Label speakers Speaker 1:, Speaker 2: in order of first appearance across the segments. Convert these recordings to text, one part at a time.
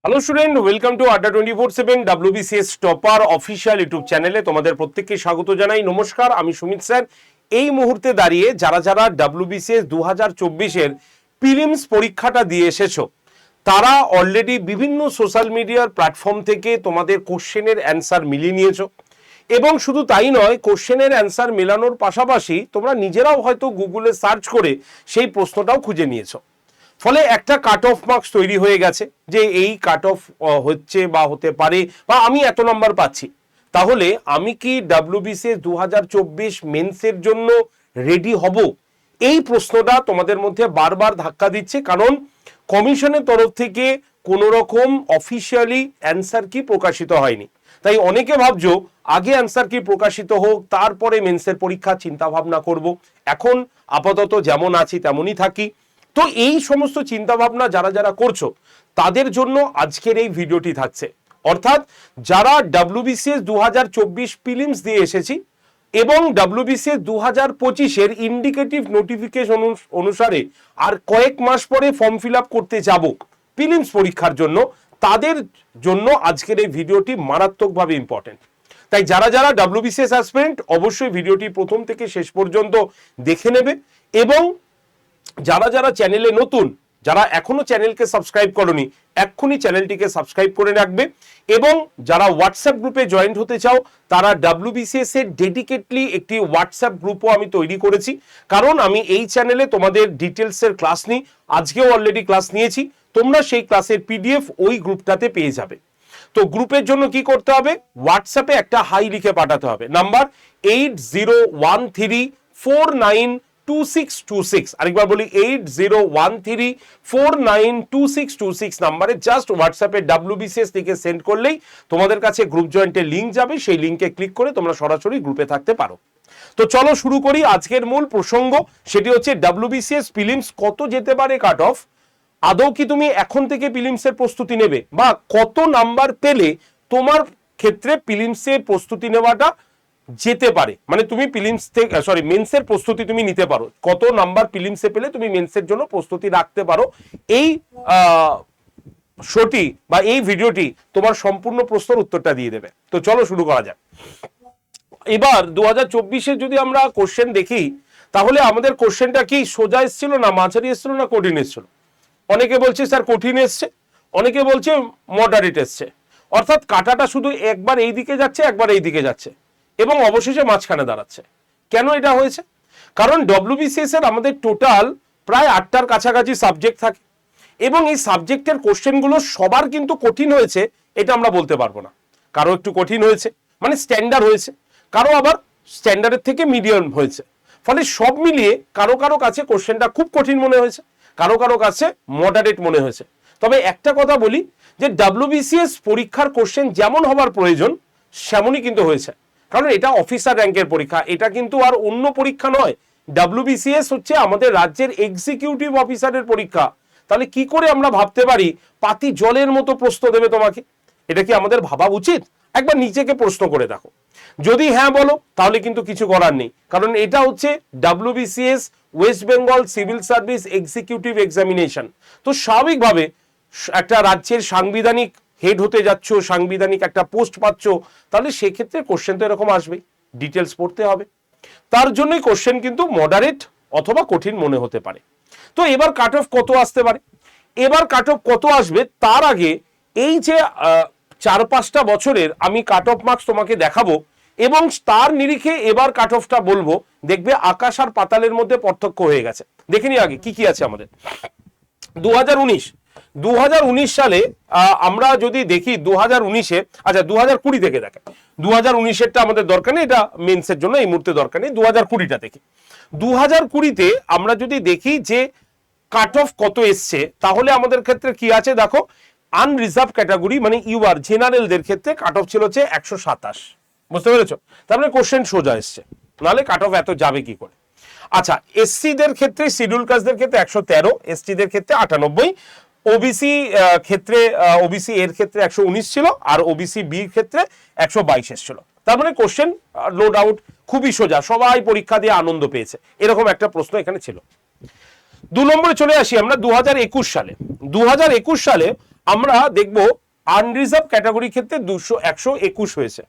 Speaker 1: Hello student, welcome to আড্ডা 24/7 WBCS topper official YouTube চ্যানেলে তোমাদের প্রত্যেককে স্বাগত জানাই। নমস্কার, আমি সুমিত স্যার। এই মুহূর্তে দাঁড়িয়ে যারা যারা WBCS 2024-এর প্রিলিমস পরীক্ষাটা দিয়ে এসেছো, তারা অলরেডি বিভিন্ন সোশ্যাল মিডিয়ার প্ল্যাটফর্ম থেকে তোমাদের কোশ্চেনের অ্যান্সার মিলিয়ে নিয়েছো, এবং শুধু তাই নয়, কোশ্চেনের অ্যান্সার মেলানোর পাশাপাশি তোমরা নিজেরাও হয়তো গুগলে সার্চ করে সেই প্রশ্নটাও খুঁজে নিয়েছো। ফলে একটা কাট অফ মার্কস তৈরি হয়ে গেছে যে এই কাট অফ হচ্ছে বা হতে পারে, বা আমি এত নাম্বার পাচ্ছি, তাহলে আমি কি WBCS 2024 মেন্সের জন্য রেডি হব? এই প্রশ্নটা তোমাদের মধ্যে বারবার ধাক্কা দিচ্ছে, কারণ কমিশনের তরফ থেকে কোনো রকম অফিসিয়ালি অ্যান্সার কি প্রকাশিত হয়নি। তাই অনেকে ভাবছো আগে অ্যান্সার কি প্রকাশিত হোক, তারপরে মেন্সের পরীক্ষা চিন্তা ভাবনা করব। এখন আপাতত যেমন আছি তেমনই থাকি। তো এই সমস্ত চিন্তা ভাবনা যারা যারা করছো, তাদের জন্য আজকের এই ভিডিওটি থাকছে। অর্থাৎ যারা WBCS 2024 প্রিলিমস দিয়ে এসেছি এবং WBCS 2025-এর ইন্ডিকেটিভ নোটিফিকেশন অনুসারে আর কয়েক মাস পরে ফর্ম ফিল আপ করতে যাব প্রিলিমস পরীক্ষার জন্য, তাদের জন্য আজকের এই ভিডিওটি মারাত্মকভাবে ইম্পর্টেন্ট। তাই যারা যারা WBCS অ্যাসপিরেন্ট, অবশ্যই ভিডিওটি প্রথম থেকে শেষ পর্যন্ত দেখে নেবে। এবং যারা যারা চ্যানেলে নতুন, যারা এখনো চ্যানেলকে সাবস্ক্রাইব করনি, এক্ষুনি চ্যানেলটিকে সাবস্ক্রাইব করে রাখবে। এবং যারা হোয়াটসঅ্যাপ গ্রুপে জয়েন্ট হতে চাও, তারা WBCS এর ডেডিকেটলি একটি হোয়াটসঅ্যাপ গ্রুপও আমি তৈরি করেছি, কারণ আমি এই চ্যানেলে তোমাদের ডিটেলসের ক্লাস নিই। আজকেও অলরেডি ক্লাস নিয়েছি, তোমরা সেই ক্লাসের PDF ওই গ্রুপটাতে পেয়ে যাবে। তো গ্রুপের জন্য কি করতে হবে? হোয়াটসঅ্যাপে একটা হাই লিখে পাঠাতে হবে, নাম্বার 8013492626। আরেকবার বলি, 8013492626 নাম্বারে জাস্ট হোয়াটসঅ্যাপে WBCS লিখে সেন্ড করলেই তোমাদের কাছে গ্রুপ জয়েন্টের লিঙ্ক যাবে। সেই লিঙ্কে ক্লিক করে তোমরা সরাসরি গ্রুপে থাকতে পারো। তো চলো শুরু করি আজকের মূল প্রসঙ্গ। সেটি হচ্ছে WBCS প্রিলিমস কত যেতে পারে কাট অফ। আদৌ কি তুমি এখন থেকে প্রিলিমসের প্রস্তুতি নেবে, বা কত নাম্বার পেলে তোমার ক্ষেত্রে প্রিলিমসের প্রস্তুতি নেওয়াটা যেতে পারে, মানে তুমি প্রিলিমস থেকে মেন্সের প্রস্তুতি তুমি নিতে পারো, কত নাম্বার প্রিলিমসে পেলে তুমি মেন্সের জন্য প্রস্তুতি রাখতে পারো। এই শোটি বা এই ভিডিওটি তোমার সম্পূর্ণ প্রশ্নের উত্তরটা দিয়ে দেবে। তো চলো শুরু করা যাক। এবার 2024-এ যদি আমরা কোশ্চেন দেখি, তাহলে আমাদের কোশ্চেনটা কি সোজা এসেছিল, না মাঝারি এসেছিল, না কঠিন এসেছিল? অনেকে বলছে স্যার কঠিন এসছে, অনেকে বলছে মডারেট এসছে। অর্থাৎ কাটাটা শুধু একবার এই দিকে যাচ্ছে, একবার এই দিকে যাচ্ছে, এবং অবশেষে মাঝখানে দাঁড়াচ্ছে। কেন এটা হয়েছে? কারণ WBCS এর আমাদের টোটাল প্রায় 8টার কাছাকাছি সাবজেক্ট থাকে, এবং এই সাবজেক্টের কোশ্চেনগুলো সবার কিন্তু কঠিন হয়েছে এটা আমরা বলতে পারবো না। কারো একটু কঠিন হয়েছে, মানে স্ট্যান্ডার্ড হয়েছে, কারো আবার স্ট্যান্ডার্ডের থেকে মিডিয়াম হয়েছে। ফলে সব মিলিয়ে কারো কারো কাছে কোশ্চেনটা খুব কঠিন মনে হয়েছে, কারো কারো কাছে মডারেট মনে হয়েছে। তবে একটা কথা বলি, যে WBCS পরীক্ষার কোশ্চেন যেমন হবার প্রয়োজন সেমনই কিন্তু হয়েছে, কারণ এটা অফিসার র্যাঙ্কের পরীক্ষা, এটা কিন্তু আর অন্য পরীক্ষা নয়। WBCS হচ্ছে আমাদের রাজ্যের এক্সিকিউটিভ অফিসারের পরীক্ষা। তাহলে কি করে আমরা ভাবতে পারি পাতি জলের মতো প্রশ্ন দেবে তোমাকে? এটা কি আমাদের ভাবা উচিত? একবার নিজেকে প্রশ্ন করে দেখো। যদি হ্যাঁ বলো, তাহলে কিন্তু কিছু করার নেই, কারণ এটা হচ্ছে WBCS West Bengal civil service executive examination. তো স্বাভাবিকভাবে একটা রাজ্যের সাংবিধানিক হেড হতে যাচ্ছ, সাংবিধানিক একটা পোস্ট পাচ্ছ, তাহলে সেক্ষেত্রে কোশ্চেন তো এরকম আসবেই, ডিটেলস পড়তে হবে। তার জন্যই কোশ্চেন কিন্তু মডারেট অথবা কঠিন মনে হতে পারে। তো এবার কাট অফ কত আসতে পারে? এবার কাট অফ কত আসবে তার আগে এই যে 4-5টা বছরের আমি কাট অফ মার্কস তোমাকে দেখাবো, এবং তার নিরিখে এবার কাট অফটা বলবো, দেখবে আকাশ আর পাতালের মধ্যে পার্থক্য হয়ে গেছে। দেখে নি আগে কি কি আছে আমাদের। 2019 সালে আমরা যদি দেখি 2019-এ, আচ্ছা 2020 থেকে দেখে, 2019-এরটা আমাদের দরকার নেই, এটা মেন্সের জন্য এই মুহূর্তে দরকার নেই। 2020টা দেখি। 2020-তে আমরা যদি দেখি যে কাট অফ কত এসছে, তাহলে আমাদের ক্ষেত্রে কি আছে দেখো। আনরিজার্ভ ক্যাটাগরি মানে ইউআর জেনারেলদের ক্ষেত্রে কাট অফ ছিল হচ্ছে 127। বুঝতে পেরেছো? তার মানে কোশ্চেন সোজা এসছে, নাহলে কাট অফ এত যাবে কি করে। আচ্ছা, SC-দের ক্ষেত্রে, শিডিউল কাস্টদের ক্ষেত্রে 113, ST-দের ক্ষেত্রে 98, ওবিসি ক্ষেত্রে, ওবিসি এর ক্ষেত্রে 119 ছিল, আর ওবিসি বির ক্ষেত্রে 122 এসেছিল। তার মানে কোশ্চেন নো ডাউট খুবই সোজা, সবাই পরীক্ষা দিয়ে আনন্দ পেয়েছে, এরকম একটা প্রশ্ন এখানে ছিল। 2 নম্বরে চলে আসি আমরা 2021 সালে। 2021 সালে আমরা দেখব আনরিজার্ভ ক্যাটাগরি ক্ষেত্রে 121 হয়েছে,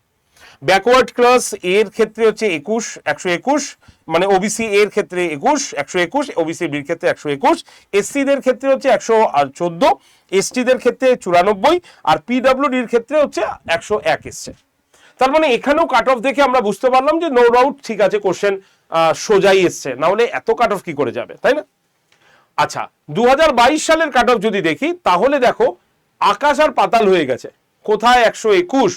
Speaker 1: ব্যাকওয়ার্ড ক্লাস এর ক্ষেত্রে হচ্ছে 121, মানে ওবিসি এর ক্ষেত্রে 121, ওবিসি বির ক্ষেত্রে 121, এসসি দের ক্ষেত্রে হচ্ছে 114, এসটি দের ক্ষেত্রে 94, আর পিডব্লিউডির ক্ষেত্রে হচ্ছে 101 এসছে। তার মানে এখানেও কাট অফ দেখে আমরা বুঝতে পারলাম যে নো ডাউট ঠিক আছে, কোশ্চেন সোজাই এসছে, না হলে এত কাট অফ কি করে যাবে, তাই না? আচ্ছা, 2022 সালের কাট অফ যদি দেখি তাহলে দেখো আকাশ আর পাতাল হয়ে গেছে, কোথায় 121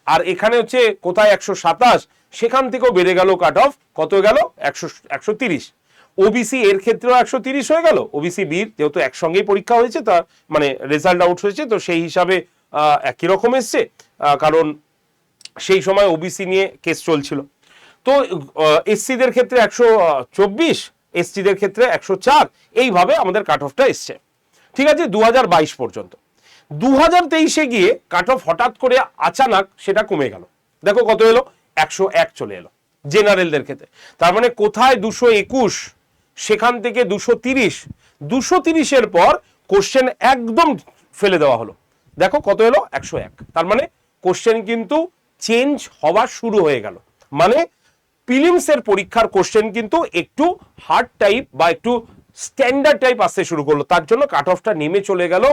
Speaker 1: আর এখানে হচ্ছে কোথায় 127, সেখান থেকেও বেড়ে গেল কাট অফ, কত গেল 130। ওবিসি এর ক্ষেত্রেও 130 হয়ে গেল, ওবিসি বির যেহেতু একসঙ্গেই পরীক্ষা হয়েছে, তার মানে রেজাল্ট আউট হয়েছে, তো সেই হিসাবে একই রকম এসছে, কারণ সেই সময় ওবিসি নিয়ে কেস চলছিল। তো এসসিদের ক্ষেত্রে 124, এসটিদের ক্ষেত্রে 104, এইভাবে আমাদের কাট অফটা এসছে। ঠিক আছে, 2022 পর্যন্ত। 2023-এ গিয়ে কাট অফ হঠাৎ করে আচানক সেটা কমে গেল, দেখো কত এলো, 101 চলে এলো জেনারেলদের ক্ষেত্রে। তার মানে কোথায় 221, সেখান থেকে 230, 230-এর পর কোশ্চেন একদম ফেলে দেওয়া হলো, দেখো কত এলো, 101। তার মানে কোশ্চেন কিন্তু চেঞ্জ হওয়া শুরু হয়ে গেল, মানে প্রিলিমসের পরীক্ষার কোশ্চেন কিন্তু একটু হার্ড টাইপ বা একটু স্ট্যান্ডার্ড টাইপ আসতে শুরু করলো, তার জন্য কাট অফটা নেমে চলে গেল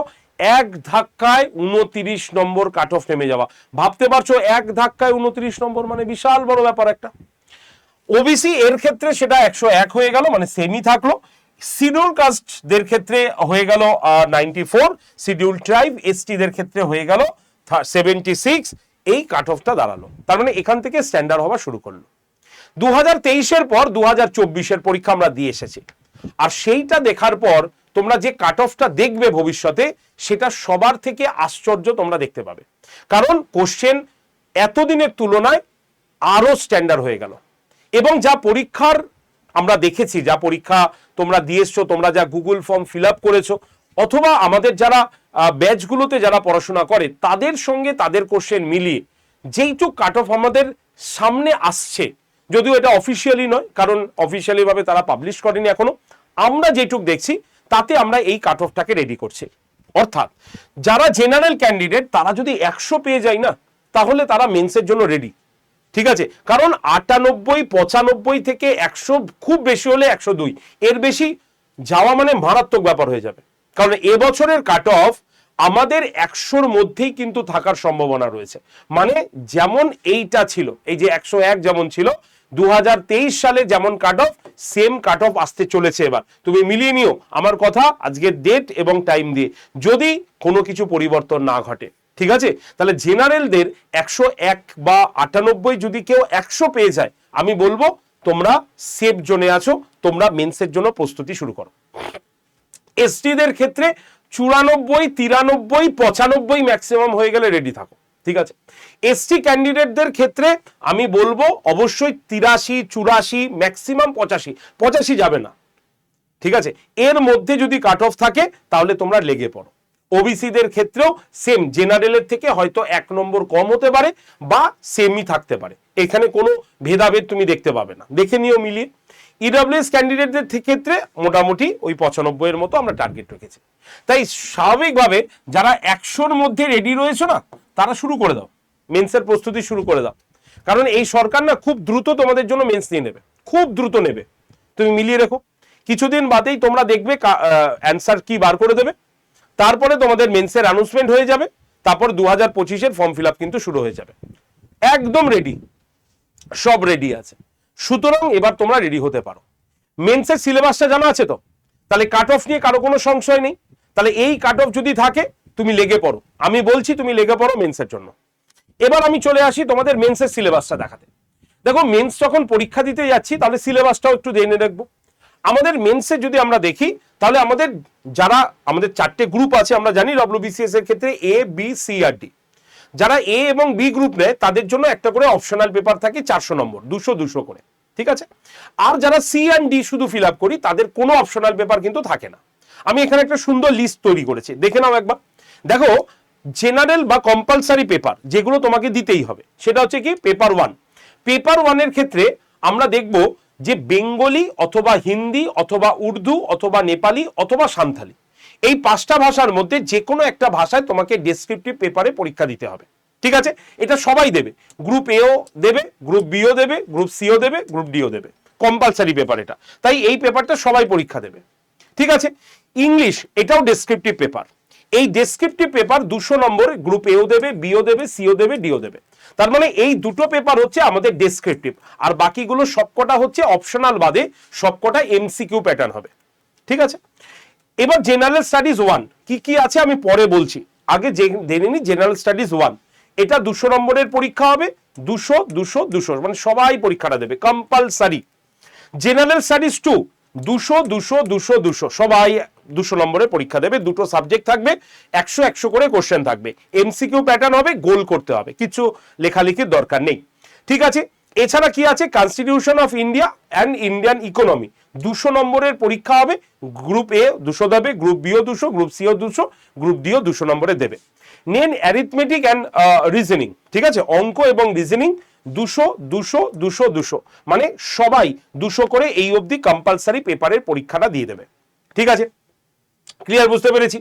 Speaker 1: এক ধাক্কায় 29 নম্বর কাট অফ নেমে যাওয়া। ভাবতে পারছো এক ধাক্কায় 29 নম্বর মানে বিশাল বড় ব্যাপার একটা। ওবিসি এর ক্ষেত্রে সেটা 101 হয়ে গেল, মানে সেমি থাকলো। শিডিউল কাস্টদের ক্ষেত্রে হয়ে গেল 94, শিডিউল ট্রাইব এসটিদের ক্ষেত্রে হয়ে গেল 76, এই কাট অফটা দাঁড়ালো। তার মানে এখান থেকে স্ট্যান্ডার্ড হওয়া শুরু করলো। 2023-এর পর 2024-এর পরীক্ষা আমরা দিয়ে এসেছি, আর সেইটা দেখার পর তোমরা যে কাট অফটা দেখবে ভবিষ্যতে, সেটা সবার থেকে আশ্চর্য তোমরা দেখতে পাবে, কারণ কোশ্চেন এতদিনের তুলনায় আরো স্ট্যান্ডার্ড হয়ে গেল। এবং যা পরীক্ষার আমরা দেখেছি, যা পরীক্ষা তোমরা দিয়ে এসছো, তোমরা যা গুগল ফর্ম ফিল আপ করেছো, অথবা আমাদের যারা ব্যাচগুলোতে যারা পড়াশোনা করে তাদের সঙ্গে তাদের কোশ্চেন মিলিয়ে যেইটুক কাট অফ আমাদের সামনে আসছে, যদিও এটা অফিসিয়ালি নয়, কারণ অফিসিয়ালি ভাবে তারা পাবলিশ করেনি এখনো, আমরা যেটুক দেখছি তাতে আমরা এই কাট অফটাকে রেডি করছি। অর্থাৎ যারা জেনারেল ক্যান্ডিডেট তারা যদি 100 পেয়ে যায় না, তাহলে তারা মেন্সের জন্য রেডি। ঠিক আছে, কারণ 98, 95 থেকে 100, খুব বেশি হলে 102, এর বেশি যাওয়া মানে মারাত্মক ব্যাপার হয়ে যাবে। কারণ এবছরের কাট অফ আমাদের 100-র মধ্যেই কিন্তু থাকার সম্ভাবনা রয়েছে। মানে যেমন এইটা ছিল, এই যে 101 যেমন ছিল 2023 সালে যেমন cut off, same cut off আসতে চলেছে এবার। তুমি মিলিয়ে নিও আমার কথা আজকের ডেট এবং টাইম দিয়ে, যদি কোনো কিছু পরিবর্তন না ঘটে। ঠিক আছে, তাহলে জেনারেলদের 101 বা 98 যদি কেউ 100 পেয়ে যায়, আমি বলবো তোমরা সেফ জোনে আছো, তোমরা মেন্সের জন্য প্রস্তুতি শুরু করো। এসটিদের ক্ষেত্রে 94, 93, 95 ম্যাক্সিমাম হয়ে গেলে রেডি থাকো। ঠিক আছে, এসটি ক্যান্ডিডেটদের ক্ষেত্রে আমি বলবো অবশ্যই 83, 84, ম্যাক্সিমাম 85 যাবে না। ঠিক আছে, এর মধ্যে যদি কাট অফ থাকে তাহলে তোমরা লেগে পড়ো। ওবিসিদের ক্ষেত্রেও সেম, জেনারেলের থেকে হয়তো 1 নম্বর কম হতে পারে বা সেমই থাকতে পারে, এখানে কোনো ভেদাভেদ তুমি দেখতে পাবে না, দেখে নিও মিলিয়ে। ইডব্লিউএস ক্যান্ডিডেটদের ক্ষেত্রে মোটামুটি ওই 95-এর মতো আমরা টার্গেট রেখেছি। তাই স্বাভাবিকভাবে যারা 100-র মধ্যে রেডি রয়েছে না, তারা শুরু করে দাও, মেন্সের প্রস্তুতি শুরু করে দাও, কারণ এই সরকার না খুব দ্রুত তোমাদের জন্য মেন্স নিয়ে নেবে, খুব দ্রুত নেবে। তুমি মিলিয়ে রেখো, কিছুদিন বাদেই তোমরা দেখবে অ্যান্সার কি বার করে দেবে, তারপরে তোমাদের মেন্সের অ্যানাউন্সমেন্ট হয়ে যাবে, তারপর 2025-এর ফর্ম ফিল আপ কিন্তু শুরু হয়ে যাবে। একদম রেডি, সব রেডি আছে। সুতরাং এবার তোমরা রেডি হতে পারো। মেন্সের সিলেবাসটা জানা আছে তো, তাহলে কাট অফ নিয়ে কারো কোনো সংশয় নেই। তাহলে এই কাট অফ যদি থাকে তুমি লেগে পড়ো, আমি বলছি তুমি লেগে পড়ো মেন্সের জন্য। এবার আমি চলে আসি তোমাদের মেন্সের সিলেবাসটা দেখাতে। দেখো মেন্স যখন পরীক্ষা দিতে যাচ্ছি তাহলে সিলেবাসটাও একটু জেনে রাখবো। আমাদের মেন্সে যদি আমরা দেখি তাহলে আমাদের যারা আমাদের 4টে গ্রুপ আছে, আমরা জানি ডব্লিউবিসিএস এর ক্ষেত্রে এ, বি, সি আর ডি। যারা এ এবং বি গ্রুপ নেয় তাদের জন্য একটা করে অপশনাল পেপার থাকে 400 নম্বর, 200 করে। ঠিক আছে, আর যারা সি অ্যান্ড ডি শুধু ফিল আপ করি তাদের কোনো অপশনাল পেপার কিন্তু থাকে না। আমি এখানে একটা সুন্দর লিস্ট তৈরি করেছি, দেখে নাও একবার। দেখো জেনারেল বা কম্পালসারি পেপার যেগুলো তোমাকে দিতেই হবে সেটা হচ্ছে কি পেপার 1। পেপার 1-এর ক্ষেত্রে আমরা দেখব যে বেঙ্গলি অথবা হিন্দি অথবা উর্দু অথবা নেপালি অথবা সান্থালি, এই 5টা ভাষার মধ্যে যে কোনো একটা ভাষায় তোমাকে ডেসক্রিপটিভ পেপারে পরীক্ষা দিতে হবে, ঠিক আছে? এটা সবাই দেবে, গ্রুপ এও দেবে, গ্রুপ বিও দেবে, গ্রুপ সিও দেবে, গ্রুপ ডিও দেবে, কম্পালসারি পেপার এটা। তাই এই পেপারটা সবাই পরীক্ষা দেবে, ঠিক আছে? ইংলিশ, এটাও ডেসক্রিপটিভ পেপার। এই ডেসক্রিপটিভ পেপার 200 নম্বর, গ্রুপ এও দেবে, বিও দেবে, সিও দেবে, ডিও দেবে। তার মানে এই দুটো পেপার হচ্ছে আমাদের ডেসক্রিপটিভ, আর বাকিগুলো সবকটা হচ্ছে অপশনাল বাদে সবকটা এমসিকিউ প্যাটার্ন হবে, ঠিক আছে? এবার জেনারেল স্টাডিজ 1 কি কি আছে আমি পরে বলছি, আগে জেনে নি জেনারেল স্টাডিজ 1। এটা 200 নম্বরের পরীক্ষা হবে, 200 200 200, মানে সবাই পরীক্ষাটা দেবে কম্পালসারি। জেনারেল স্টাডিজ 2 200 200 200 200, সবাই 200 নম্বরের পরীক্ষা দেবে। দুটো সাবজেক্ট থাকবে, 100 100 করে কোশ্চেন থাকবে, এমসিকিউ প্যাটার্ন হবে, গোল করতে হবে, কিছু লেখালেখির দরকার নেই, ঠিক আছে? এছাড়া কি আছে, constitution of India and Indian economy 200 নম্বরের পরীক্ষা হবে, গ্রুপ এ 200 দেবে, গ্রুপ বিও 200, গ্রুপ সিও 200, গ্রুপ ডিও 200 নম্বরে দেবে। নেন অ্যারিথমেটিক অ্যান্ড রিজনিং, ঠিক আছে? অঙ্ক এবং রিজনিং 200 200 200 200, মানে সবাই 200 করে এই অবধি কম্পালসারি পেপারের পরীক্ষাটা দিয়ে দেবে, ঠিক আছে? ক্লিয়ার, বুঝতে পেরেছি?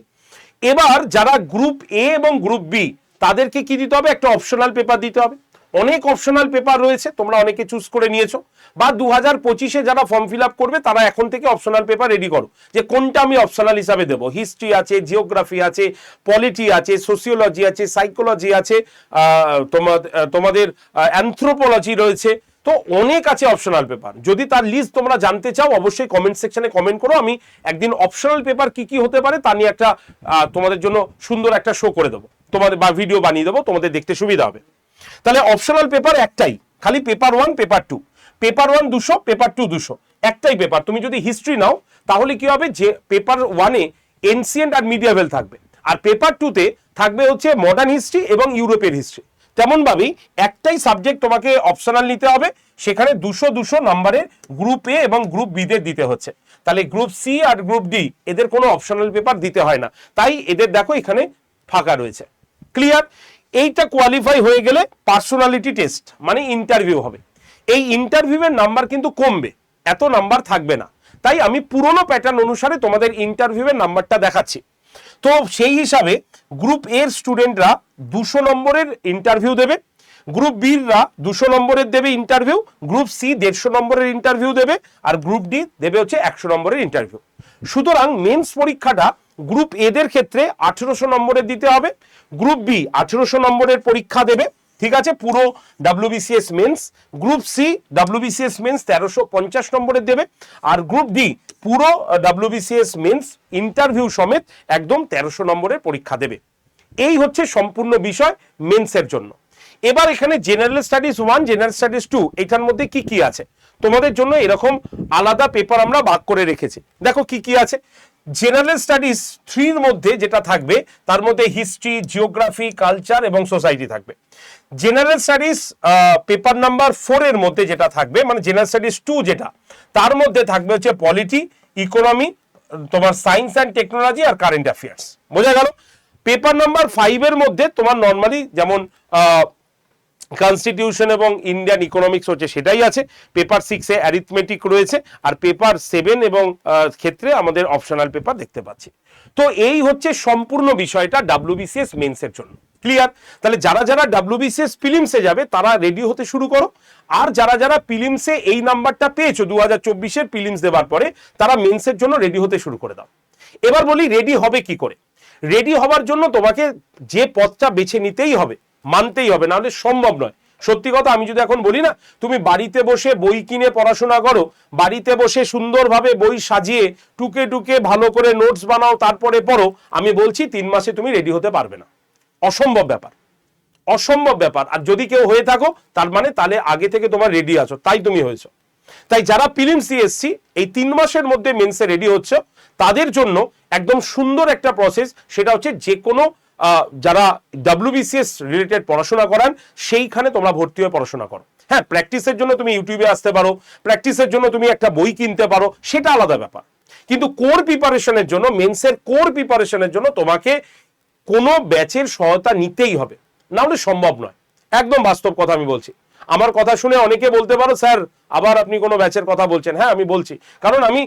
Speaker 1: এবার যারা গ্রুপ এ এবং গ্রুপ বি তাদেরকে কি দিতে হবে, একটা অপশনাল পেপার দিতে হবে। অনেক অপশনাল পেপার রয়েছে, তোমরা অনেকে চুজ করে নিয়েছো, বা 2025-এ যারা ফর্ম ফিল আপ করবে তারা এখন থেকে অপশনাল পেপার রেডি করো, যে কোনটা আমি অপশনাল হিসাবে দেবো। হিস্ট্রি আছে, জিওগ্রাফি আছে, পলিটি আছে, সোসিওলজি আছে, সাইকোলজি আছে, তোমাদের অ্যানথ্রোপোলজি রয়েছে, তো অনেক আছে অপশনাল পেপার। যদি তার লিস্ট তোমরা জানতে চাও অবশ্যই কমেন্ট সেকশনে কমেন্ট করো, আমি একদিন অপশনাল পেপার কি কি হতে পারে তা নিয়ে একটা তোমাদের জন্য সুন্দর একটা শো করে দেবো, তোমাদের বা ভিডিও বানিয়ে দেবো, তোমাদের দেখতে সুবিধা হবে। তাহলে অপশনাল পেপার একটাই, খালি পেপার 1 পেপার 2, পেপার 1 200, পেপার 2 200, একটাই পেপার। তুমি যদি হিস্ট্রি নাও তাহলে কি হবে, যে পেপার 1-এ এনসিয়েন্ট আর মিডিয়াভেল থাকবে, আর পেপার 2-তে থাকবে হচ্ছে মডার্ন হিস্ট্রি এবং ইউরোপের হিস্ট্রি। তেমন ভাবেই একটাই সাবজেক্ট তোমাকে অপশনাল নিতে হবে, সেখানে 200 200 নম্বরের গ্রুপ এ এবং গ্রুপ বি দের দিতে হচ্ছে। তাহলে গ্রুপ সি আর গ্রুপ ডি এদের কোনো অপশনাল পেপার দিতে হয় না, তাই এদের দেখো এখানে ফাঁকা রয়েছে। ক্লিয়ার? এইটা কোয়ালিফাই হয়ে গেলে পার্সোনালিটি টেস্ট, মানে ইন্টারভিউ হবে। এই ইন্টারভিউয়ের নাম্বার কিন্তু কমবে, এত নাম্বার থাকবে না, তাই আমি পুরনো প্যাটার্ন অনুসারে তোমাদের ইন্টারভিউয়ের নাম্বারটা দেখাচ্ছি। তো সেই হিসাবে গ্রুপ এর স্টুডেন্টরা 200 নম্বরের ইন্টারভিউ দেবে, গ্রুপ বিরা 200 নম্বরের দেবে ইন্টারভিউ, গ্রুপ সি 150 নম্বরের ইন্টারভিউ দেবে, আর গ্রুপ ডি দেবে হচ্ছে 100 নম্বরের ইন্টারভিউ। সুতরাং মেন্স পরীক্ষাটা গ্রুপ এদের ক্ষেত্রে 1800 নম্বরের দিতে হবে, গ্রুপ বি 1800 নম্বরের পরীক্ষা দেবে, ঠিক আছে, পুরো WBCS mains. Group C WBCS mains 1350 নম্বরের দেবে, আর গ্রুপ ডি পুরো WBCS মেন্স ইন্টারভিউ সমেত একদম 1300 নম্বরের পরীক্ষা দেবে। এই হচ্ছে সম্পূর্ণ বিষয় মেন্সের জন্য। এবার এখানে জেনারেল স্টাডিজ 1, জেনারেল স্টাডিজ 2, এটার মধ্যে কি কি আছে তোমাদের জন্য এরকম আলাদা পেপার আমরা ভাগ করে রেখেছি। দেখো কি কি আছে। জেনারেল স্টাডিজ 3-র মধ্যে যেটা থাকবে তার মধ্যে হিস্ট্রি, জিওগ্রাফি, কালচার এবং সোসাইটি থাকবে। জেনারেল স্টাডিজ পেপার নাম্বার 4-এর মধ্যে যেটা থাকবে, মানে জেনারেল স্টাডিজ 2 যেটা, তার মধ্যে থাকবে হচ্ছে পলিটি, ইকোনমি, তোমার সায়েন্স অ্যান্ড টেকনোলজি আর কারেন্ট অ্যাফেয়ার্স। বোঝা গেল? পেপার নাম্বার 5-এর মধ্যে তোমার নর্মালি যেমন কনস্টিটিউশন এবং ইন্ডিয়ান ইকোনমিক্স হচ্ছে সেটাই আছে, পেপার 6-এ অ্যারিথমেটিক রয়েছে, আর পেপার 7 এবং ক্ষেত্রে আমাদের অপশনাল পেপার দেখতে পাচ্ছি। তো এই হচ্ছে সম্পূর্ণ বিষয়টা WBCS মেন্সের জন্য। ক্লিয়ার? তাহলে যারা যারা WBCS প্রিলিমসে যাবে তারা রেডি হতে শুরু করো, আর যারা যারা প্রিলিমসে এই নাম্বারটা পেয়েছো 2024-এর প্রিলিমস দেওয়ার পরে তারা মেন্সের জন্য রেডি হতে শুরু করে দাও। এবার বলি রেডি হবে কি করে। রেডি হবার জন্য তোমাকে যে পথটা বেছে নিতেই হবে, মানতেই হবে, না হলে সম্ভব নয়। সত্যি কথা, আমি যদি এখন বলি না তুমি বাড়িতে বসে বই কিনে পড়াশোনা করো, বাড়িতে বসে সুন্দরভাবে বই সাজিয়ে টুকে টুকে ভালো করে নোটস বানাও তারপরে পড়ো, আমি বলছি 3 মাসে তুমি রেডি হতে পারবে না। অসম্ভব ব্যাপার, অসম্ভব ব্যাপার। আর যদি কেউ হয়ে থাকো তার মানে তাহলে আগে থেকে তোমার রেডি আছো, তাই তুমি হয়েছো। তাই যারা প্রিলিমস দিয়েছি এই 3 মাসের মধ্যে মেন্সে রেডি হচ্ছে তাদের জন্য একদম সুন্দর একটা প্রসেস, সেটা হচ্ছে যে কোনো যারা WBCS রিলেটেড পড়াশোনা করান সেইখানে তোমরা ভর্তি হয়ে পড়াশোনা করো। হ্যাঁ, প্র্যাকটিসের জন্য তুমি ইউটিউবে আসতে পারো, প্র্যাকটিসের জন্য তুমি একটা বই কিনতে পারো, সেটা আলাদা ব্যাপার। কিন্তু কোর প্রিপারেশনের জন্য, মেন্সের কোর প্রিপারেশনের জন্য তোমাকে কোনো ব্যাচের সহায়তা নিতেই হবে, না হলে সম্ভব নয়। একদম বাস্তব কথা আমি বলছি। আমার কথা শুনে অনেকে বলতে পারো স্যার আবার আপনি কোনো ব্যাচের কথা বলছেন। হ্যাঁ, আমি বলছি, কারণ আমি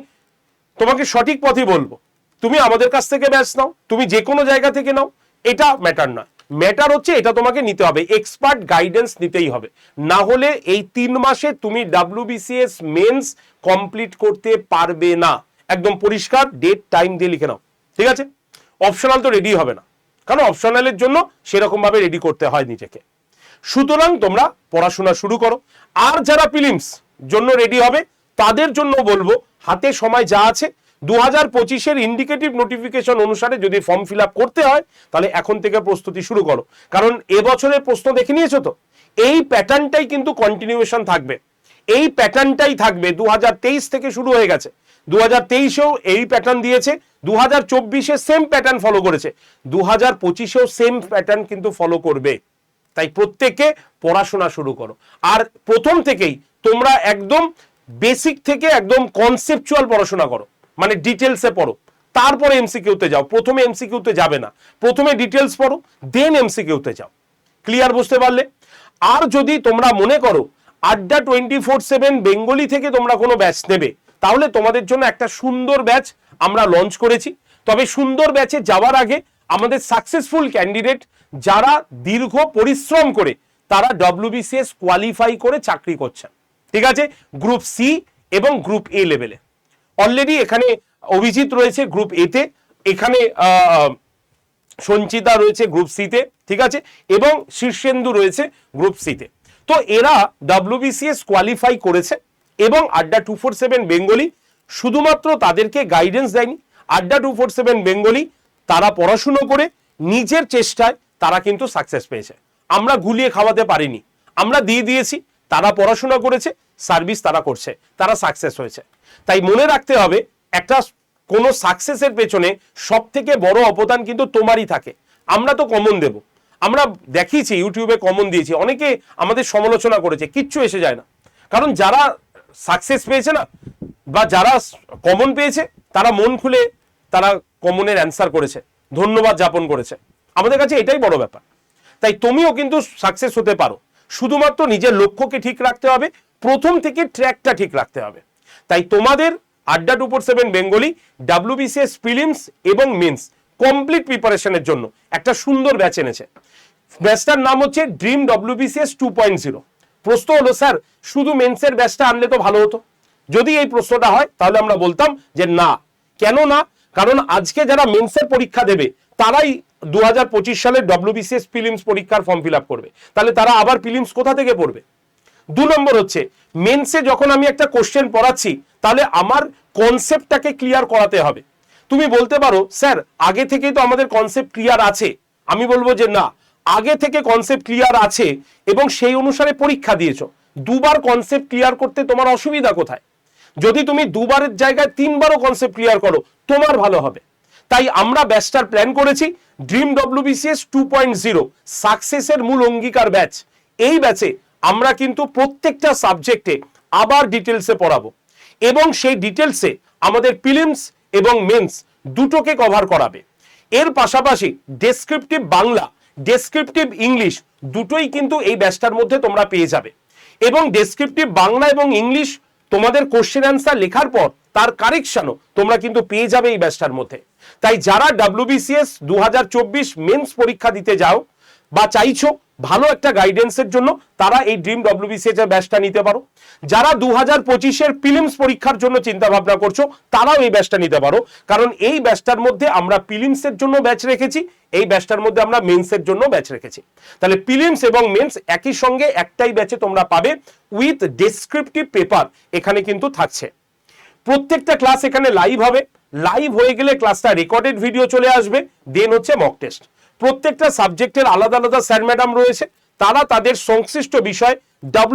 Speaker 1: তোমাকে সঠিক পথই বলবো। তুমি আমাদের কাছ থেকে ব্যাচ নাও, তুমি যে কোনো জায়গা থেকে নাও, এটা ম্যাটার নয়। ম্যাটার হচ্ছে এটা তোমাকে নিতে হবে, এক্সপার্ট গাইডেন্স নিতেই হবে, না হলে এই 3 মাসে তুমি WBCS মেন্স কমপ্লিট করতে পারবে না। একদম পরিষ্কার ডেট টাইম দিয়ে লিখে নাও, ঠিক আছে? অপশনাল তো রেডি হবে না, কারণ অপশনালের জন্য সেরকম ভাবে রেডি করতে হয় নিজেকে। সুতরাং তোমরা পড়াশোনা শুরু করো। আর যারা প্রিলিমস জন্য রেডি হবে তাদের জন্য বলবো, হাতে সময় যা আছে 2025-এর ইন্ডিকেটিভ নোটিফিকেশন অনুসারে যদি ফর্ম ফিল আপ করতে হয় তাহলে এখন থেকে প্রস্তুতি শুরু করো, কারণ এবছরের প্রশ্ন দেখে নিয়েছো তো, এই প্যাটার্নটাই কিন্তু কন্টিনিউয়েশন থাকবে, এই প্যাটার্নটাই থাকবে। 2023 থেকে শুরু হয়ে গেছে, 2023-এও এই প্যাটার্ন দিয়েছে, 2024-এ সেম প্যাটার্ন ফলো করেছে, 2025-এও সেম প্যাটার্ন কিন্তু ফলো করবে। তাই প্রত্যেককে পড়াশোনা শুরু করো, আর প্রথম থেকেই তোমরা একদম বেসিক থেকে একদম কনসেপচুয়াল পড়াশোনা করো, মানে ডিটেলসে পড়ো, তারপরে এমসিকিউতে যাও। প্রথমে এমসিকিউতে যাবে না, প্রথমে ডিটেলস পড়ো, দেন এমসিকিউতে যাও। ক্লিয়ার বুঝতে পারলে? আর যদি তোমরা মনে করো আড্ডা 24/7 বেঙ্গলি থেকে তোমরা কোনো ব্যাচ নেবে, তাহলে তোমাদের জন্য একটা সুন্দর ব্যাচ আমরা লঞ্চ করেছি। তবে সুন্দর ব্যাচে যাওয়ার আগে আমাদের সাকসেসফুল ক্যান্ডিডেট যারা দীর্ঘ পরিশ্রম করে তারা WBCS কোয়ালিফাই করে চাকরি করছেন, ঠিক আছে, গ্রুপ সি এবং গ্রুপ এ লেভেলে। অলরেডি এখানে অভিজিৎ রয়েছে গ্রুপ এ তে, এখানে সঞ্চিতা রয়েছে গ্রুপ সি তে, ঠিক আছে, এবং শীর্ষেন্দু রয়েছে গ্রুপ সি তে। তো এরা WBCS কোয়ালিফাই করেছে এবং আড্ডা 247 বেঙ্গলি শুধুমাত্র তাদেরকে গাইডেন্স দেয়নি, আড্ডা 247 বেঙ্গলি তারা পড়াশুনো করে নিজের চেষ্টায় তারা কিন্তু সাকসেস পেয়েছে। আমরা গুলিয়ে খাওয়াতে পারিনি, আমরা দিয়ে দিয়েছি, তারা পড়াশোনা করেছে, সার্ভিস তারা করছে, তারা সাকসেস হয়েছে। তাই মনে রাখতে হবে, একটা কোনো সাকসেসের পেছনে সব থেকে বড় অবদান কিন্তু তোমারই থাকে। আমরা তো কমন দেব, আমরা দেখিয়েছি ইউটিউবে কমন দিয়েছি, অনেকে আমাদের সমালোচনা করেছে, কিচ্ছু এসে যায় না, কারণ যারা সাকসেস পেয়েছে না বা যারা কমন পেয়েছে তারা মন খুলে তারা কমনের অ্যান্সার করেছে, ধন্যবাদ যাপন করেছে, আমাদের কাছে এটাই বড় ব্যাপার। তাই তুমিও কিন্তু সাকসেস হতে পারো, শুধুমাত্র নিজের লক্ষ্যকে ঠিক রাখতে হবে, প্রথম থেকে ট্র্যাকটা ঠিক রাখতে হবে। তাই তোমাদের আড্ডা 247 বেঙ্গলি WBCS প্রিলিমস এবং মেন্স কমপ্লিট প্রিপারেশনের জন্য একটা সুন্দর ব্যাচ এনেছে। ব্যাচটার নাম হচ্ছে ড্রিম WBCS 2.0। প্রশ্ন হলো, স্যার শুধু মেন্সের ব্যাচটা আনলে তো ভালো হতো। যদি এই প্রশ্নটা হয় তাহলে আমরা বলতাম যে না। কেন না? কারণ আজকে যারা মেন্সের পরীক্ষা দেবে তারাই 2025 সালের WBCS প্রিলিমস পরীক্ষার ফর্ম ফিল আপ করবে, তাহলে তারা আবার প্রিলিমস কোথা থেকে পড়বে? 2 নম্বর হচ্ছে, মেন্সে যখন আমি একটা কোশ্চেন পড়াচ্ছি তাহলে আমার কনসেপ্টটাকে ক্লিয়ার করাতে হবে। তুমি বলতে পারো, স্যার আগে থেকেই তো আমাদের কনসেপ্ট ক্লিয়ার আছে। আমি বলবো যে না, আগে থেকে কনসেপ্ট ক্লিয়ার আছে এবং সেই অনুসারে পরীক্ষা দিয়েছো, দুবার কনসেপ্ট ক্লিয়ার করতে তোমার অসুবিধা কোথায়? যদি তুমি দুবারের জায়গায় 3বারও কনসেপ্ট ক্লিয়ার করো তোমার ভালো হবে। তাই আমরা ব্যাচটার প্ল্যান করেছি ড্রিম WBCS 2.0 সাকসেসের মূল অঙ্গীকার ব্যাচ। এই ব্যাচে আমরা কিন্তু প্রত্যেকটা সাবজেক্টে আবার ডিটেলসে পড়াবো এবং সেই ডিটেলসে আমাদের প্রিলিমস এবং মেন্স দুটোকে কভার করাবে। এর পাশাপাশি ডেসক্রিপটিভ বাংলা, ডেসক্রিপটিভ ইংলিশ দুটোই কিন্তু এই ব্যাচটার মধ্যে তোমরা পেয়ে যাবে এবং ডেসক্রিপটিভ বাংলা এবং ইংলিশ তোমাদের কোশ্চেন অ্যান্সার লেখার পর তার কারেকশনও তোমরা কিন্তু পেয়ে যাবে এই ব্যাচটার মধ্যে। তাই যারা WBCS 2024 মেন্স পরীক্ষা দিতে যাও বা চাইছো ভালো একটা গাইডেন্সের জন্য, তারা এই ড্রিম WBCS এর ব্যাচটা নিতে পারো। যারা 2025-এর প্রিলিমস পরীক্ষার জন্য চিন্তা ভাবনা করছো তারাও এই ব্যাচটা নিতে পারো, কারণ এই ব্যাচটার মধ্যে আমরা প্রিলিমসের জন্য ব্যাচ রেখেছি, এই ব্যাচটার মধ্যে আমরা মেন্সের জন্য ব্যাচ রেখেছি। তাহলে প্রিলিমস এবং মেন্স একই সঙ্গে একটাই ব্যাচে তোমরা পাবে উইথ ডেসক্রিপটিভ পেপার এখানে কিন্তু থাকছে। প্রত্যেকটা ক্লাস এখানে লাইভ হবে, লাইভ হয়ে গেলে ক্লাসটা রেকর্ডেড ভিডিও চলে আসবে, দেন হচ্ছে মক টেস্ট। প্রত্যেকটা সাবজেক্টের আলাদা আলাদা স্যার ম্যাডাম রয়েছে, তারা তাদের সংশ্লিষ্ট বিষয়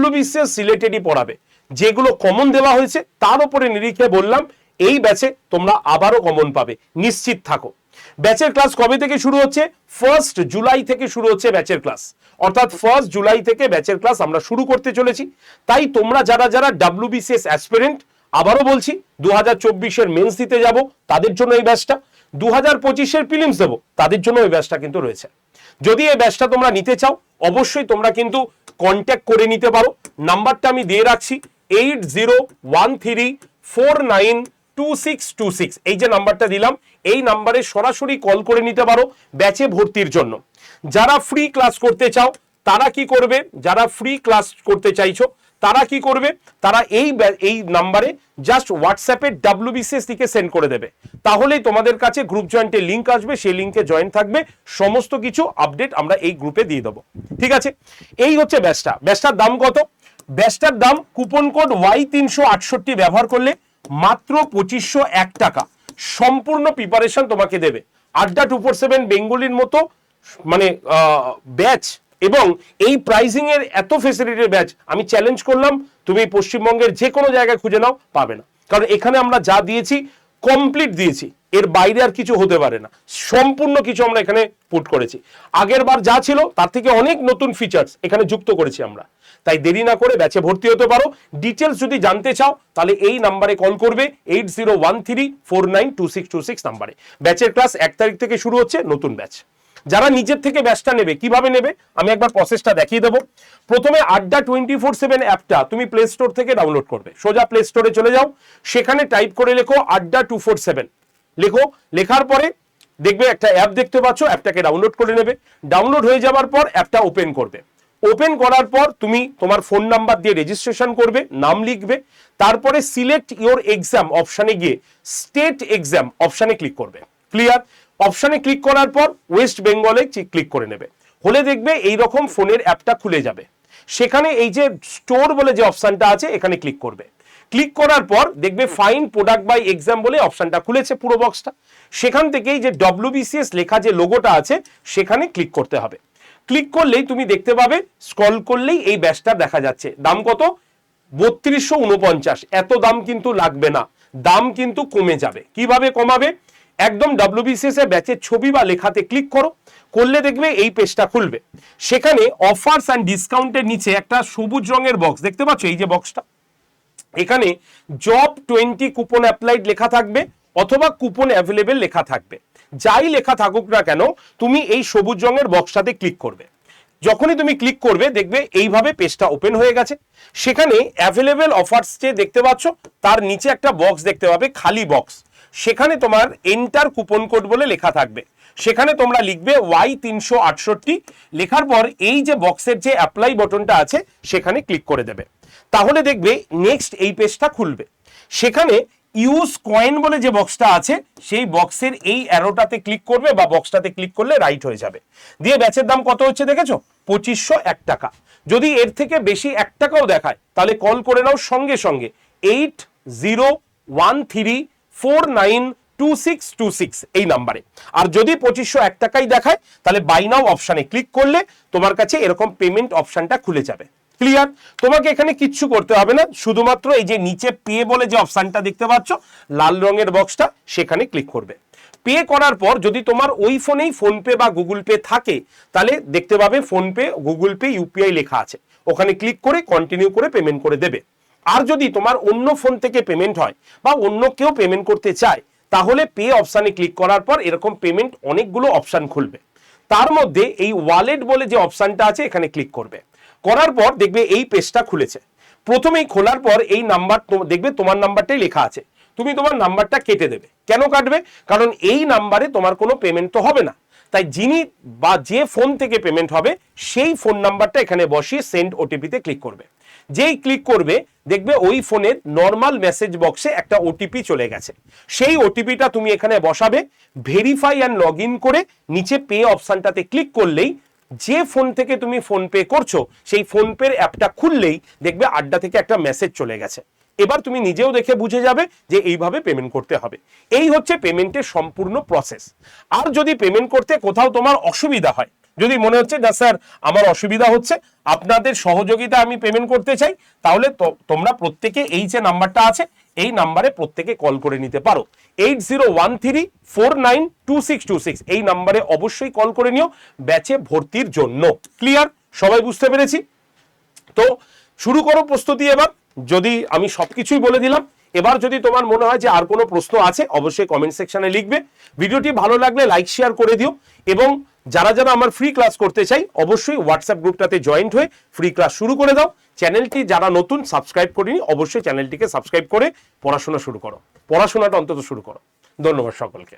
Speaker 1: WBCS রিলেটেডই পড়াবে। যেগুলো কমন দেওয়া হয়েছে তার উপরে নিরীক্ষে বললাম এই ব্যাচে তোমরা আবারও কমন পাবে, নিশ্চিত থাকো। ব্যাচের ক্লাস কবে থেকে শুরু হচ্ছে? 1 জুলাই থেকে শুরু হচ্ছে ব্যাচের ক্লাস, অর্থাৎ 1 জুলাই থেকে ব্যাচের ক্লাস আমরা শুরু করতে চলেছি। তাই তোমরা যারা যারা WBCS অ্যাসপিরেন্ট, আবারও বলছি 2024-এর মেন্স দিতে যাব তাদের জন্য এই ব্যাচটা, 2025-এর প্রিলিমস দেবো তাদের জন্য এই ব্যাচটা কিন্তু রয়েছে। যদি এই ব্যাচটা তোমরা নিতে চাও অবশ্যই তোমরা কিন্তু কন্ট্যাক্ট করে নিতে পারো। নাম্বারটা আমি দিয়ে রাখছি 8013492626, এই যে নাম্বারটা দিলাম এই নাম্বারে সরাসরি কল করে নিতে পারো ব্যাচে ভর্তির জন্য। যারা ফ্রি ক্লাস করতে চাও তারা কি করবে, যারা ফ্রি ক্লাস করতে চাইছো তারা কি করবে, তারা এই নাম্বারে জাস্ট হোয়াটসঅ্যাপে WBCS লিখে সেন্ড করে দেবে, তাহলেই তোমাদের কাছে গ্রুপ জয়েন্টের লিঙ্ক আসবে, সেই লিঙ্কে জয়েন থাকবে, সমস্ত কিছু আপডেট আমরা এই গ্রুপে দিয়ে দেবো। ঠিক আছে, এই হচ্ছে ব্যাচটার দাম কত? ব্যাচটার দাম কুপন কোড Y368 ব্যবহার করলে মাত্র 2501 টাকা। সম্পূর্ণ প্রিপারেশন তোমাকে দেবে। আড্ডা 247 বেঙ্গলির মতো মানে ব্যাচ এবং এই প্রাইসিং এর এত ফেসিলিটির ব্যাচ আমি চ্যালেঞ্জ করলাম, তুমি পশ্চিমবঙ্গের যে কোনো জায়গায় খুঁজে নাও পাবে না। কারণ এখানে আমরা যা দিয়েছি কমপ্লিট দিয়েছি, এর বাইরে আর কিছু হতে পারে না, সম্পূর্ণ কিছু আমরা এখানে পুট করেছি। আগের বার যা ছিল তার থেকে অনেক নতুন ফিচার্স এখানে যুক্ত করেছি আমরা। তাই দেরি না করে ব্যাচে ভর্তি হতে পারো। ডিটেলস যদি জানতে চাও তাহলে এই নাম্বারে কল করবে 8013492626 নাম্বারে। ব্যাচের ক্লাস 1 তারিখ থেকে শুরু হচ্ছে, নতুন ব্যাচ। যারা নিজের থেকে ব্যাচটা নেবে, কিভাবে নেবে আমি একবার প্রসেসটা দেখিয়ে দেবো। প্রথমে আড্ডা 24/7 অ্যাপটা তুমি প্লে স্টোর থেকে ডাউনলোড করবে। সোজা প্লে স্টোরে চলে যাও, সেখানে টাইপ করে লেখো আড্ডা 247, লেখার পরে দেখবে একটা অ্যাপ দেখতে পাচ্ছ, অ্যাপটাকে ডাউনলোড করে নেবে। ডাউনলোড হয়ে যাওয়ার পর অ্যাপটা ওপেন করবে। ওপেন করার পর তুমি তোমার ফোন নাম্বার দিয়ে রেজিস্ট্রেশন করবে, নাম লিখবে, তারপরে সিলেক্ট ইওর এক্সাম অপশানে গিয়ে স্টেট এক্সাম অপশানে ক্লিক করবে। ক্লিয়ার? অপশানে ক্লিক করার পর ওয়েস্ট বেঙ্গলে ক্লিক করে নেবে, হলে দেখবে এই রকম ফোনের অ্যাপটা খুলে যাবে। সেখানে এই যে স্টোর বলে যে অপশানটা আছে এখানে ক্লিক করবে। ক্লিক করার পর দেখবে ফাইন প্রোডাক্ট বাই এক্সাম বলে অপশানটা খুলেছে, পুরো বক্সটা। সেখান থেকেই যে WBCS লেখা যে লোগোটা আছে সেখানে ক্লিক করতে হবে। ক্লিক করলেই তুমি দেখতে পাবে, স্ক্রল করলেই এই ব্যাচটা দেখা যাচ্ছে। দাম কত? 3249। এত দাম কিন্তু লাগবে না, দাম কিন্তু কমে যাবে। কিভাবে কমাবে? একদম WBCS এর ব্যাচের ছবি বা লেখাতে ক্লিক করলে দেখবে এই পেজটা খুলবে। সেখানে অফার্স অ্যান্ড ডিসকাউন্টের নিচে একটা সবুজ রঙের বক্স দেখতে পাচ্ছ, এই যে বক্সটা, এখানে জব 20 কুপন অ্যাপ্লাইড লেখা থাকবে অথবা কুপন অ্যাভেলেবেল লেখা থাকবে। যাই লেখা থাকুক না কেন, তুমি এই সবুজ রঙের বক্সটাতে ক্লিক করবে। যখনই তুমি ক্লিক করবে দেখবে এইভাবে পেজটা ওপেন হয়ে গেছে। সেখানে অ্যাভেলেবেল অফার্স যে দেখতে পাচ্ছ তার নিচে একটা বক্স দেখতে পাবে, খালি বক্স। সেখানে তোমার এন্টার কুপন কোড বলে লেখা থাকবে। সেখানে তোমরা লিখবে Y368, লেখার পর এই যে বক্সের যে অ্যাপ্লাই বাটনটা আছে সেখানে ক্লিক করে দেবে। তাহলে দেখবে নেক্সট এই পেজটা খুলবে। সেখানে ইউজ কয়েন বলে যে বক্সটা আছে সেই বক্সের এই অ্যারোটাতে ক্লিক করবে বা বক্সটাতে ক্লিক করলে রাইট হয়ে যাবে। দিয়ে ব্যাচের দাম কত হচ্ছে দেখেছো? 2501 টাকা। যদি এর থেকে বেশি 1 টাকাও দেখায় তাহলে কল করে নাও সঙ্গে সঙ্গে 8013492626 এই নাম্বারে। আর যদি 2501 টাকাই দেখায় তাহলে বাই নাও অপশানে ক্লিক করলে তোমার কাছে এরকম পেমেন্ট অপশানটা খুলে যাবে। ক্লিয়ার? তোমাকে এখানে কিচ্ছু করতে হবে না, শুধুমাত্র এই যে নিচে পে বলে যে অপশানটা দেখতে পাচ্ছ লাল রঙের বক্সটা, সেখানে ক্লিক করবে। পে করার পর যদি তোমার ওই ফোনেই ফোনপে বা গুগল পে থাকে তাহলে দেখতে পাবে ফোনপে, গুগল পে, UPI লেখা আছে, ওখানে ক্লিক করে কন্টিনিউ করে পেমেন্ট করে দেবে। আর যদি তোমার অন্য ফোন থেকে পেমেন্ট হয় বা অন্য কেউ পেমেন্ট করতে চায় তাহলে পে অপশানে ক্লিক করার পর এরকম পেমেন্ট অনেকগুলো অপশান খুলবে। তার মধ্যে এই ওয়ালেট বলে যে অপশানটা আছে এখানে ক্লিক করবে। করার পর দেখবে এই পেজটা খুলেছে। প্রথমেই খোলার পর এই নাম্বার দেখবে তোমার নাম্বারটাই লেখা আছে, তুমি তোমার নাম্বারটা কেটে দেবে। কেন কাটবে? কারণ এই নাম্বারে তোমার কোনো পেমেন্ট তো হবে না, তাই যিনি বা যে ফোন থেকে পেমেন্ট হবে সেই ফোন নাম্বারটা এখানে বসিয়ে সেন্ড OTP-তে ক্লিক করবে। যেই ক্লিক করবে দেখবে ওই ফোনের নর্মাল মেসেজ বক্সে একটা OTP চলে গেছে। সেই OTP-টা তুমি এখানে বসাবে, ভেরিফাই অ্যান্ড লগ ইন করে নিচে পে অপশানটাতে ক্লিক করলেই যে ফোন থেকে তুমি ফোন পে করছো সেই ফোন পের অ্যাপটা খুললেই দেখবে আড্ডা থেকে একটা মেসেজ চলে গেছে। এবার তুমি নিজেও দেখে বুঝে যাবে যে এইভাবে পেমেন্ট করতে হবে। এই হচ্ছে পেমেন্টের সম্পূর্ণ প্রসেস। আর যদি পেমেন্ট করতে কোথাও তোমার অসুবিধা হয়, যদি মনে হচ্ছে না স্যার আমার অসুবিধা হচ্ছে, আপনাদের সহযোগিতা আমি পেমেন্ট করতে চাই, তাহলে তোমরা প্রত্যেকে এই যে নাম্বারটা আছে এই নাম্বারে প্রত্যেকে কল করে নিতে পারো। 8013492626 এই নাম্বারে অবশ্যই কল করে নিও ব্যাচে ভর্তির জন্য। ক্লিয়ার? সবাই বুঝতে পেরেছি তো? শুরু করো প্রস্তুতি এবার। যদি আমি সবকিছুই বলে দিলাম, এবার যদি তোমার মনে হয় যে আর কোনো প্রশ্ন আছে অবশ্যই কমেন্ট সেকশনে লিখবে। ভিডিওটি ভালো লাগলে লাইক শেয়ার করে দিও এবং যারা যারা আমার ফ্রি ক্লাস করতে চাই অবশ্যই হোয়াটসঅ্যাপ গ্রুপটাতে জয়েন্ট হয়ে ফ্রি ক্লাস শুরু করে দাও। চ্যানেলটি যারা নতুন সাবস্ক্রাইব করিনি অবশ্যই চ্যানেলটিকে সাবস্ক্রাইব করে পড়াশোনা শুরু করো, পড়াশোনাটা অন্তত শুরু করো। ধন্যবাদ সকলকে।